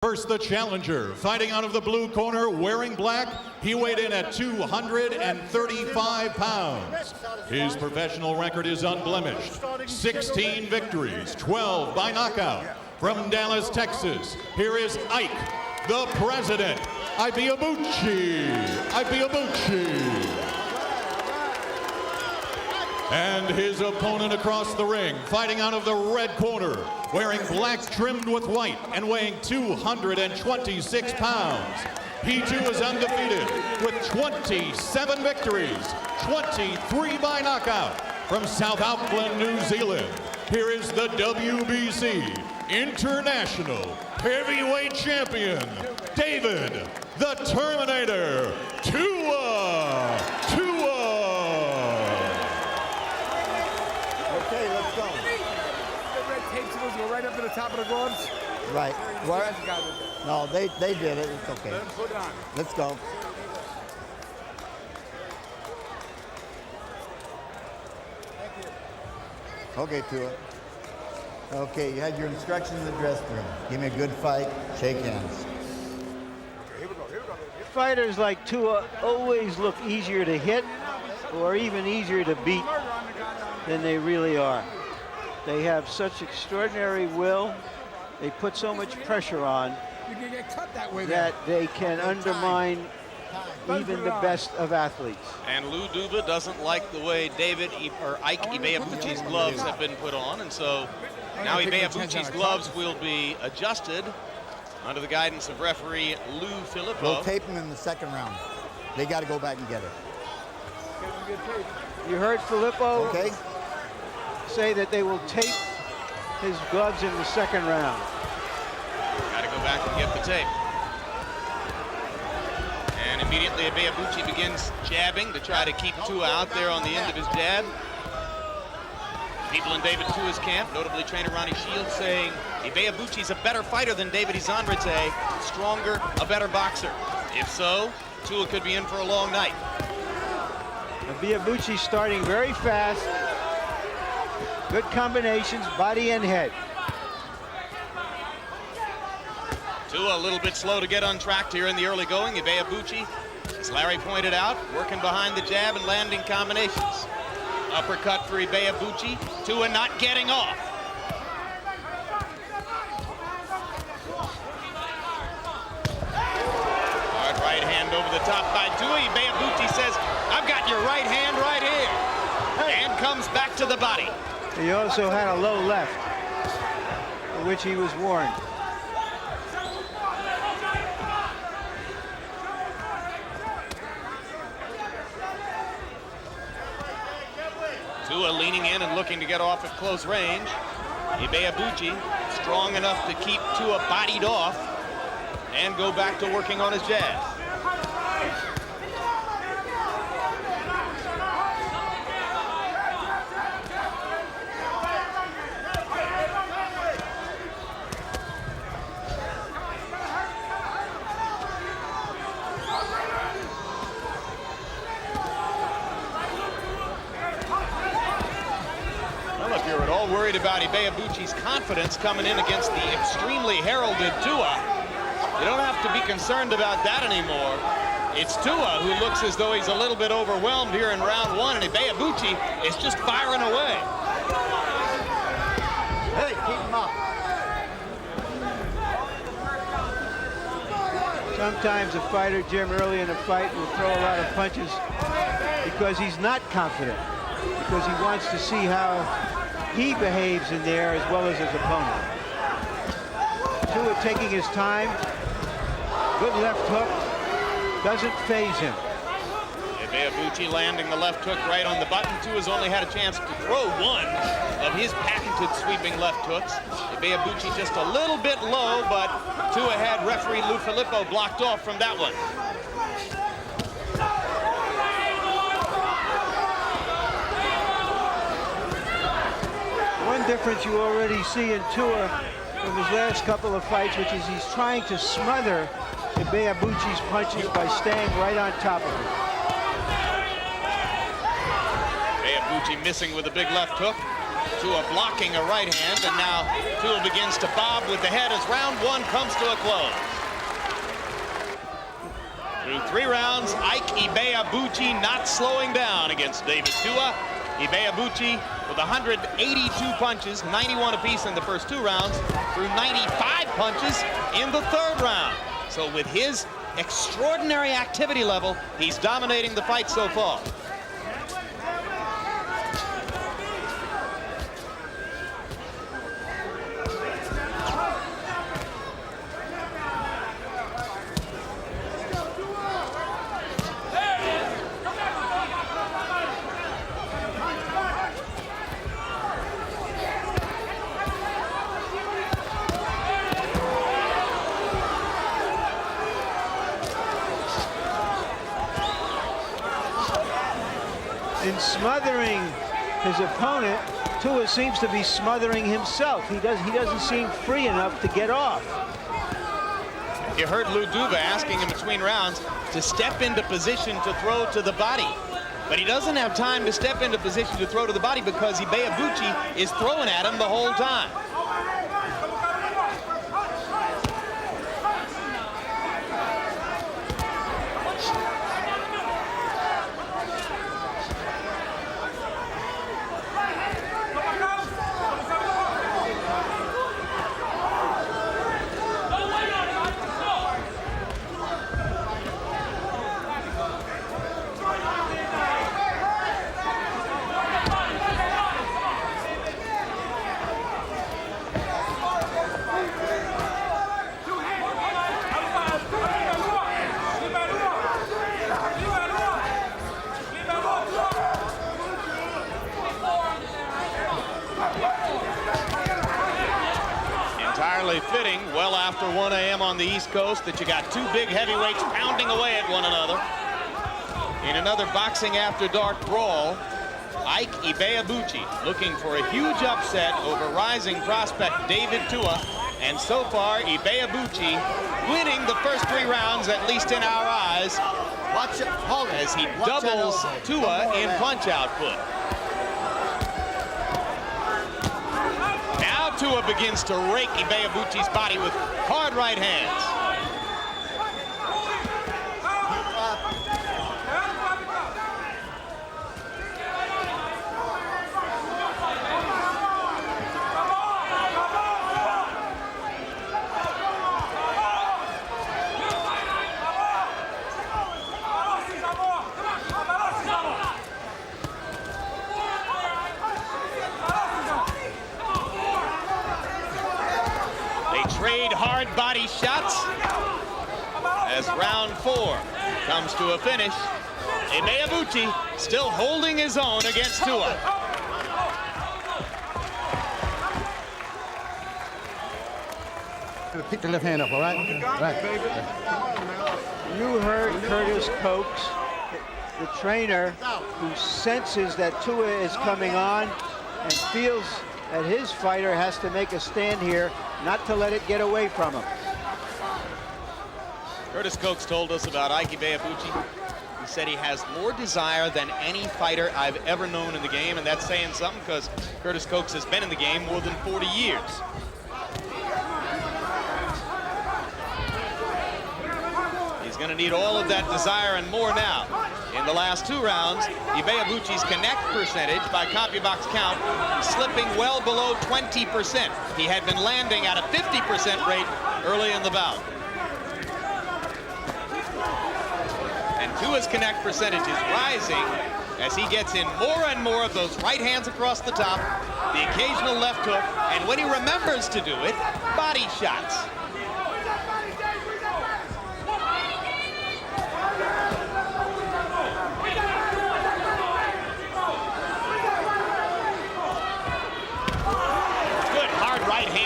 First, the challenger, fighting out of the blue corner, wearing black. He weighed in at 235 pounds. His professional record is unblemished. 16 victories, 12 by knockout. From Dallas, Texas, here is Ike, the President, Ibeabuchi. And his opponent across the ring, fighting out of the red corner, wearing black trimmed with white and weighing 226 pounds. He too is undefeated with 27 victories, 23 by knockout. From South Auckland, New Zealand, here is the WBC International Heavyweight Champion, David the Terminator Tua. Okay, let's go. The red tape supposed to go right up to the top of the gloves. Right. What? No, they did it. It's okay. Let them put it on. Let's go. Okay, Tua. Okay, you had your instructions in the dressing room. Give me a good fight. Shake hands. Here we go. Fighters like Tua always look easier to hit or even easier to beat than they really are. They have such extraordinary will. They put so much pressure on You can get cut that way that they can undermine even the best of athletes. And Lou Duva doesn't like the way Ike Ibeabuchi's gloves have been put on, and so now Ibeabuchi's gloves will be adjusted under the guidance of referee Lou Filippo. We'll tape them in the second round. They got to go back and get it. You heard Filippo Okay? say that they will tape his gloves in the second round. Got to go back and get the tape. And immediately Ibeabuchi begins jabbing to try to keep Tua out there on the end of his jab. People in David Tua's camp, notably trainer Ronnie Shields, saying Ibeabuchi's a better fighter than David Izanrite, stronger, a better boxer. If so, Tua could be in for a long night. Ibeabuchi starting very fast. Good combinations, body and head. Tua a little bit slow to get untracked here in the early going. Ibeabuchi, as Larry pointed out, working behind the jab and landing combinations. Uppercut for Ibeabuchi. Tua not getting off. Hard right hand over the top by Tua. Ibeabuchi says, I've got your right hand right here. And comes back to the body. He also had a low left, for which he was warned. Tua leaning in and looking to get off at close range. Ibeabuchi strong enough to keep Tua bodied off and go back to working on his jab. If you're at all worried about Ibeabuchi's confidence coming in against the extremely heralded Tua, you don't have to be concerned about that anymore. It's Tua who looks as though he's a little bit overwhelmed here in round one, and Ibeabuchi is just firing away. Hey, keep them up. Sometimes a fighter, Jim, early in a fight will throw a lot of punches because he's not confident, because he wants to see how he behaves in there as well as his opponent. Tua taking his time. Good left hook. Doesn't faze him. Ibeabuchi landing the left hook right on the button. Tua's only had a chance to throw one of his patented sweeping left hooks. Ibeabuchi just a little bit low, but Tua had referee Lou Filippo blocked off from that one. One difference you already see in Tua from his last couple of fights, which is he's trying to smother Ibeabuchi's punches by staying right on top of him. Ibeabuchi missing with a big left hook. Tua blocking a right hand, and now Tua begins to bob with the head as round one comes to a close. Through 3 rounds, Ike Ibeabuchi not slowing down against David Tua. Ibeabuchi with 182 punches, 91 apiece in the first 2 rounds, through 95 punches in the 3rd round. So with his extraordinary activity level, he's dominating the fight so far. In smothering his opponent, Tua seems to be smothering himself. He doesn't seem free enough to get off. You heard Lou Duva asking him between rounds to step into position to throw to the body. But he doesn't have time to step into position to throw to the body because Ibeabuchi is throwing at him the whole time. Fitting well after 1 a.m. on the East Coast that you got 2 big heavyweights pounding away at one another. In another boxing after dark brawl, Ike Ibeabuchi looking for a huge upset over rising prospect David Tua, and so far Ibeabuchi winning the first 3 rounds, at least in our eyes, as he doubles Tua in punch output. Tua begins to rake Ibeabuchi's body with hard right hands. Trade hard body shots as round 4 comes to a finish. Ibeabuchi still holding his own against Tua. Pick the left hand up, all right? Right. You heard Curtis Cokes, the trainer, who senses that Tua is coming on and feels that his fighter has to make a stand here, not to let it get away from him. Curtis Cokes told us about Ike Ibeabuchi. He said he has more desire than any fighter I've ever known in the game, and that's saying something because Curtis Cokes has been in the game more than 40 years. He's going to need all of that desire and more now. In the last 2 rounds, Ibeabuchi's connect percentage by CompuBox count is slipping well below 20%. He had been landing at a 50% rate early in the bout. And Tua's connect percentage is rising as he gets in more and more of those right hands across the top, the occasional left hook, and when he remembers to do it, body shots.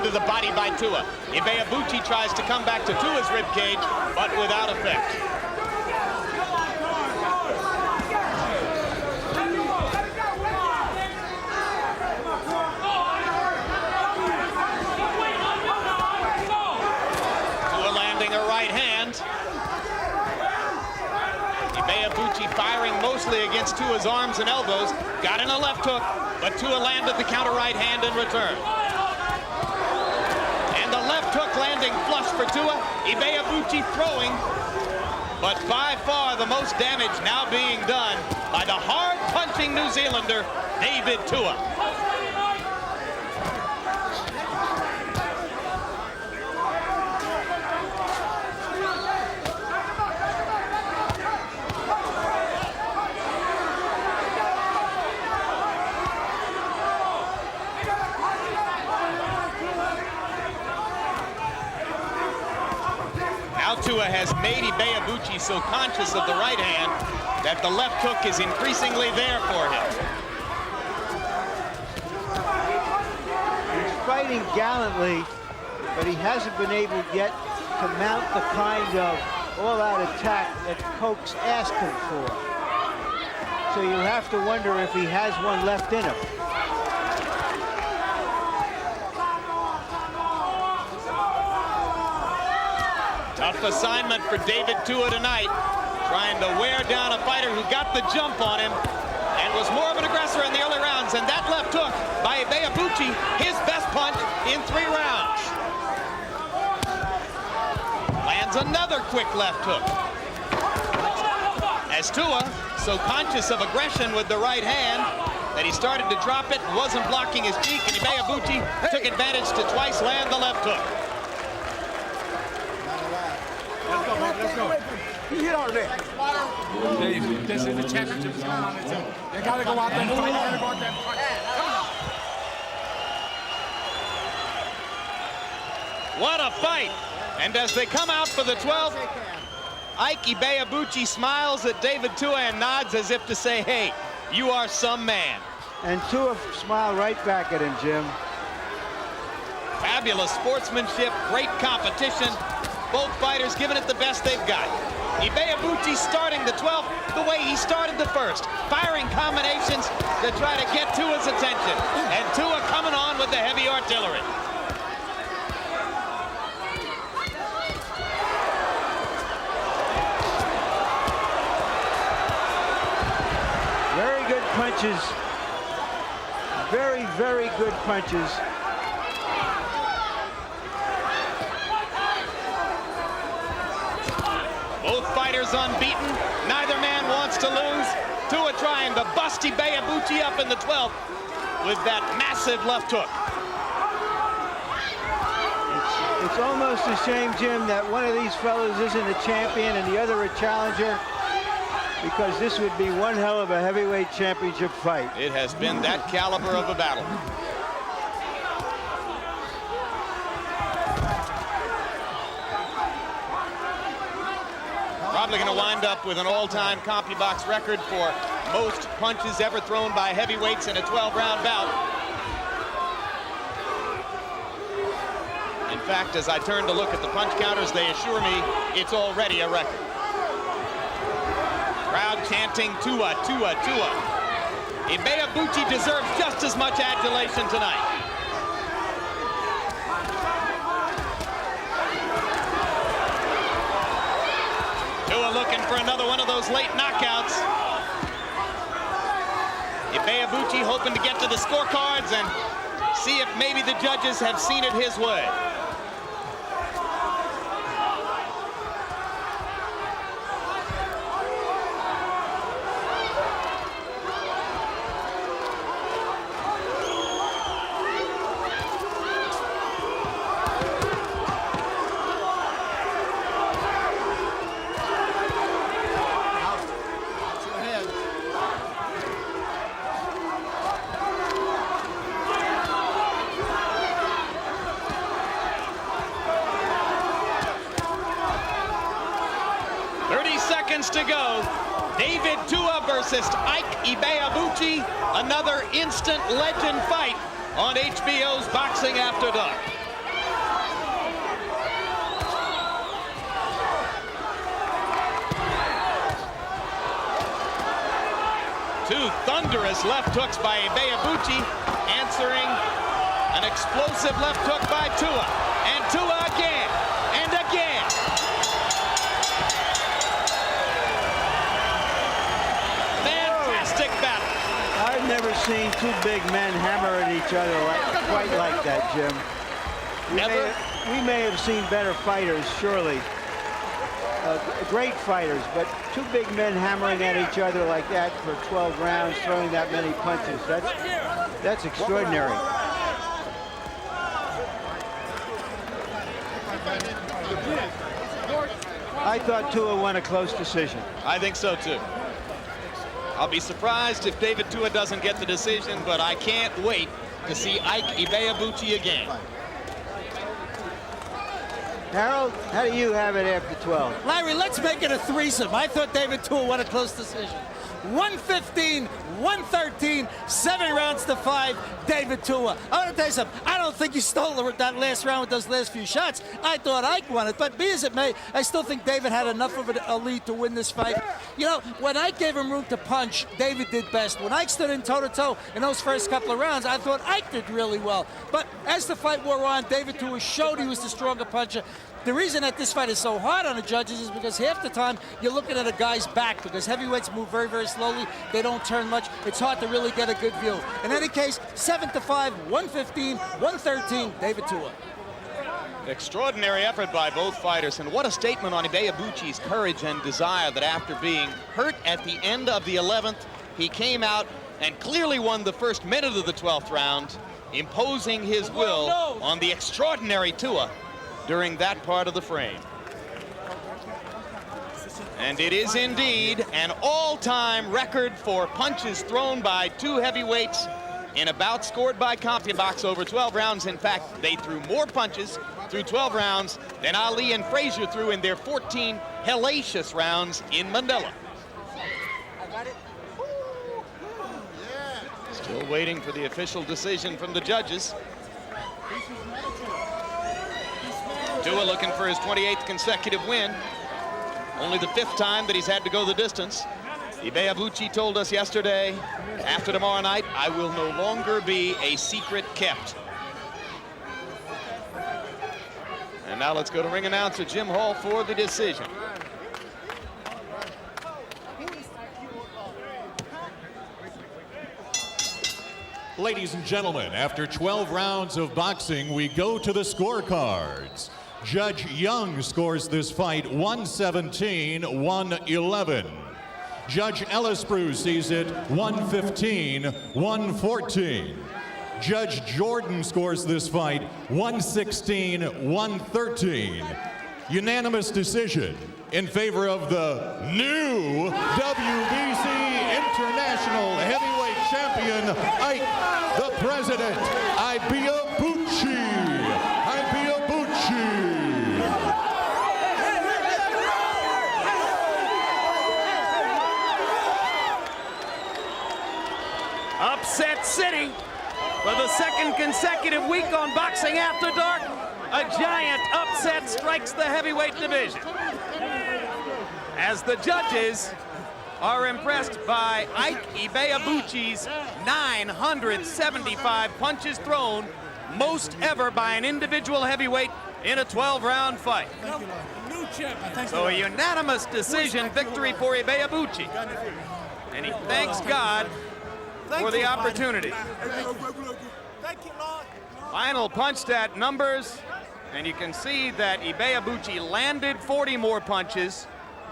To the body by Tua. Ibeabuchi tries to come back to Tua's ribcage, but without effect. Tua landing a right hand. Ibeabuchi firing mostly against Tua's arms and elbows. Got in a left hook, but Tua landed the counter right hand in return. And the left hook landing flush for Tua. Ibeabuchi throwing, but by far the most damage now being done by the hard-punching New Zealander, David Tua. Tua has made Ibeabuchi so conscious of the right hand that the left hook is increasingly there for him. He's fighting gallantly, but he hasn't been able yet to mount the kind of all-out attack that folks ask him for. So you have to wonder if he has one left in him. Tough assignment for David Tua tonight, trying to wear down a fighter who got the jump on him and was more of an aggressor in the early rounds. And that left hook by Ibeabuchi, his best punch in 3 rounds. Lands another quick left hook. As Tua, so conscious of aggression with the right hand that he started to drop it, wasn't blocking his cheek, and Ibeabuchi took advantage to twice land the left hook. Let's go. He hit already. Dave, this is the championship. You gotta go out there and fight. You gotta go out there and fight. What a fight! And as they come out for the 12th, Ike Ibeabuchi smiles at David Tua and nods as if to say, hey, you are some man. And Tua smiled right back at him, Jim. Fabulous sportsmanship, great competition. Both fighters giving it the best they've got. Ibeabuchi starting the 12th the way he started the first, firing combinations to try to get Tua's attention. And Tua coming on with the heavy artillery. Very good punches. Very, very good punches. Both fighters unbeaten. Neither man wants to lose. Tua trying to bust Ibeabuchi up in the 12th with that massive left hook. It's almost a shame, Jim, that one of these fellows isn't a champion and the other a challenger, because this would be one hell of a heavyweight championship fight. It has been that caliber of a battle. Probably going to wind up with an all-time CompuBox record for most punches ever thrown by heavyweights in a 12-round bout. In fact, as I turn to look at the punch counters, they assure me it's already a record. Crowd chanting, Tua, Tua, Tua. Ibeabuchi deserves just as much adulation tonight. Tua looking for another one of those late knockouts. Ibeabuchi hoping to get to the scorecards and see if maybe the judges have seen it his way. To go. David Tua versus Ike Ibeabuchi, another instant legend fight on HBO's Boxing After Dark. Two thunderous left hooks by Ibeabuchi, answering an explosive left hook by Tua. And Tua again, and again. seen two big men hammer at each other quite like that, Jim. We may have seen better fighters, surely. Great fighters, but two big men hammering at each other like that for 12 rounds, throwing that many punches. That's extraordinary. I thought Tua won a close decision. I think so, too. I'll be surprised if David Tua doesn't get the decision, but I can't wait to see Ike Ibeabuchi again. Harold, how do you have it after 12? Larry, let's make it a threesome. I thought David Tua won a close decision. 115, 113, 7 rounds to 5, David Tua. I want to tell you something. I don't think he stole that last round with those last few shots. I thought Ike won it, but be as it may, I still think David had enough of a lead to win this fight. You know, when Ike gave him room to punch, David did best. When Ike stood in toe-to-toe in those first couple of rounds, I thought Ike did really well. But as the fight wore on, David Tua showed he was the stronger puncher. The reason that this fight is so hard on the judges is because half the time you're looking at a guy's back because heavyweights move very, very slowly. They don't turn much. It's hard to really get a good view. In any case, 7-5, 115, 113, David Tua. Extraordinary effort by both fighters, and what a statement on Ibeabuchi's courage and desire that after being hurt at the end of the 11th, he came out and clearly won the first minute of the 12th round, imposing his will on the extraordinary Tua during that part of the frame. And it is indeed an all-time record for punches thrown by two heavyweights in a bout scored by CompuBox over 12 rounds. In fact, they threw more punches through 12 rounds than Ali and Frazier threw in their 14 hellacious rounds in Manila. Still waiting for the official decision from the judges. Tua looking for his 28th consecutive win. Only the 5th time that he's had to go the distance. Ibeabuchi told us yesterday, after tomorrow night, I will no longer be a secret kept. And now let's go to ring announcer Jim Hall for the decision. Ladies and gentlemen, after 12 rounds of boxing, we go to the scorecards. Judge Young scores this fight 117-111. Judge Ellisbrew sees it 115-114. Judge Jordan scores this fight 116-113. Unanimous decision in favor of the new WBC International Heavyweight Champion, Ike the President Ibeabuchi. Upset City for the 2nd consecutive week on Boxing After Dark. A giant upset strikes the heavyweight division, as the judges are impressed by Ike Ibeabuchi's 975 punches thrown, most ever by an individual heavyweight in a 12-round fight. So a unanimous decision victory for Ibeabuchi, and he thanks God for the opportunity. Final punch stat numbers, and you can see that Ibeabuchi landed 40 more punches,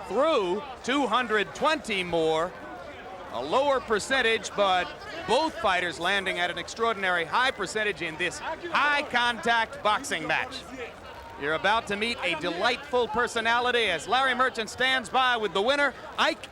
threw 220 more, a lower percentage, but both fighters landing at an extraordinary high percentage in this high-contact boxing match. You're about to meet a delightful personality as Larry Merchant stands by with the winner, Ike